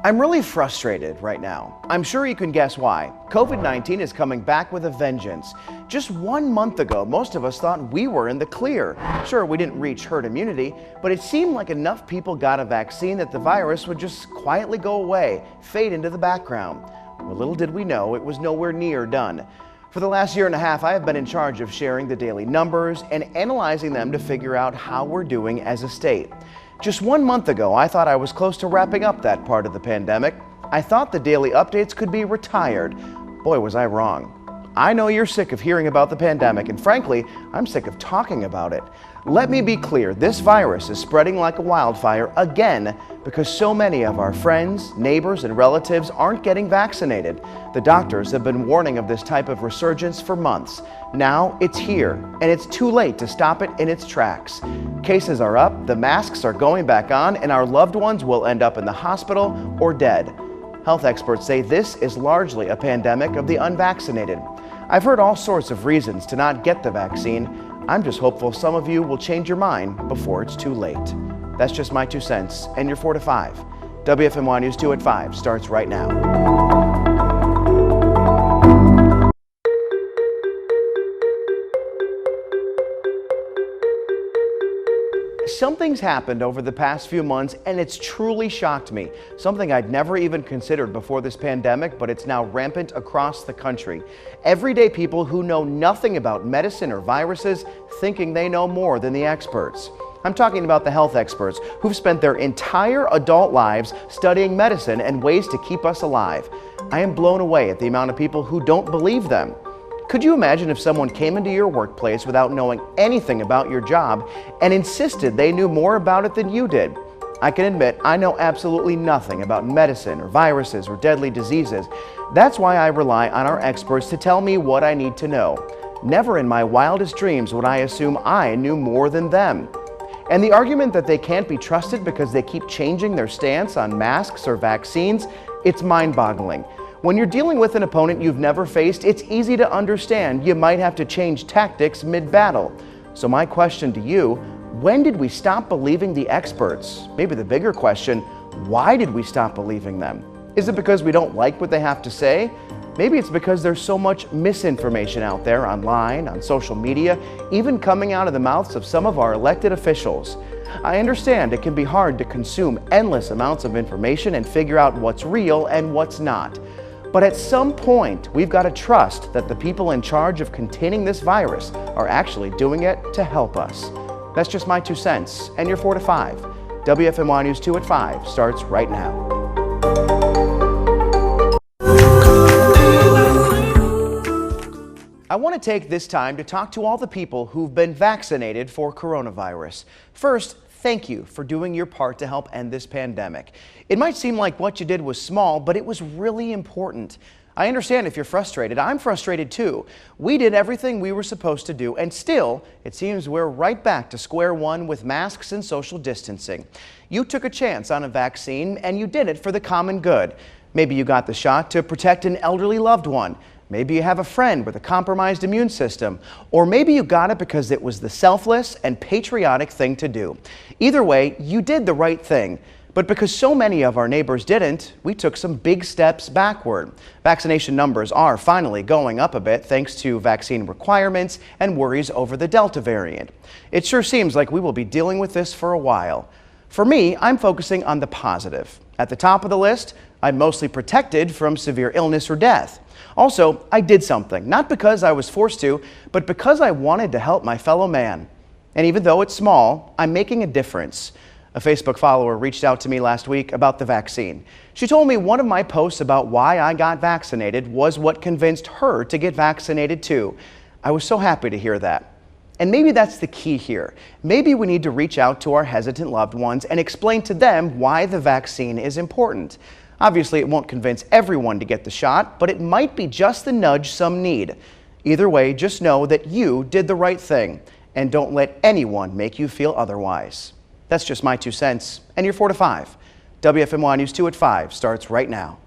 I'm really frustrated right now. I'm sure you can guess why. COVID-19 is coming back with a vengeance. Just 1 month ago, most of us thought we were in the clear. Sure, we didn't reach herd immunity, but it seemed like enough people got a vaccine that the virus would just quietly go away, fade into the background. Well, little did we know it was nowhere near done. For the last year and a half, I have been in charge of sharing the daily numbers and analyzing them to figure out how we're doing as a state. Just 1 month ago, I thought I was close to wrapping up that part of the pandemic. I thought the daily updates could be retired. Boy, was I wrong. I know you're sick of hearing about the pandemic, and frankly, I'm sick of talking about it. Let me be clear, this virus is spreading like a wildfire again because so many of our friends, neighbors, and relatives aren't getting vaccinated. The doctors have been warning of this type of resurgence for months. Now it's here, and it's too late to stop it in its tracks. Cases are up, the masks are going back on, and our loved ones will end up in the hospital or dead. Health experts say this is largely a pandemic of the unvaccinated. I've heard all sorts of reasons to not get the vaccine. I'm just hopeful some of you will change your mind before it's too late. That's just my 2 cents, and you're 4 to 5. WFMY News 2 at 5 starts right now. Something's happened over the past few months and it's truly shocked me. Something I'd never even considered before this pandemic, but it's now rampant across the country. Everyday people who know nothing about medicine or viruses thinking they know more than the experts. I'm talking about the health experts who've spent their entire adult lives studying medicine and ways to keep us alive. I am blown away at the amount of people who don't believe them. Could you imagine if someone came into your workplace without knowing anything about your job and insisted they knew more about it than you did? I can admit I know absolutely nothing about medicine or viruses or deadly diseases. That's why I rely on our experts to tell me what I need to know. Never in my wildest dreams would I assume I knew more than them. And the argument that they can't be trusted because they keep changing their stance on masks or vaccines, it's mind-boggling. When you're dealing with an opponent you've never faced, it's easy to understand you might have to change tactics mid-battle. So my question to you, when did we stop believing the experts? Maybe the bigger question, why did we stop believing them? Is it because we don't like what they have to say? Maybe it's because there's so much misinformation out there online, on social media, even coming out of the mouths of some of our elected officials. I understand it can be hard to consume endless amounts of information and figure out what's real and what's not. But at some point, we've got to trust that the people in charge of containing this virus are actually doing it to help us. That's just my 2 cents, and you're 4 to 5. WFMY News 2 at 5 starts right now. I want to take this time to talk to all the people who've been vaccinated for coronavirus. First, thank you for doing your part to help end this pandemic. It might seem like what you did was small, but it was really important. I understand if you're frustrated. I'm frustrated too. We did everything we were supposed to do, and still, it seems we're right back to square one with masks and social distancing. You took a chance on a vaccine, and you did it for the common good. Maybe you got the shot to protect an elderly loved one. Maybe you have a friend with a compromised immune system, or maybe you got it because it was the selfless and patriotic thing to do. Either way, you did the right thing. But because so many of our neighbors didn't, we took some big steps backward. Vaccination numbers are finally going up a bit thanks to vaccine requirements and worries over the Delta variant. It sure seems like we will be dealing with this for a while. For me, I'm focusing on the positive. At the top of the list, I'm mostly protected from severe illness or death. Also, I did something, not because I was forced to, but because I wanted to help my fellow man. And even though it's small, I'm making a difference. A Facebook follower reached out to me last week about the vaccine. She told me one of my posts about why I got vaccinated was what convinced her to get vaccinated too. I was so happy to hear that. And maybe that's the key here. Maybe we need to reach out to our hesitant loved ones and explain to them why the vaccine is important. Obviously, it won't convince everyone to get the shot, but it might be just the nudge some need. Either way, just know that you did the right thing, and don't let anyone make you feel otherwise. That's just my 2 cents, and you're 4 to 5. WFMY News 2 at 5 starts right now.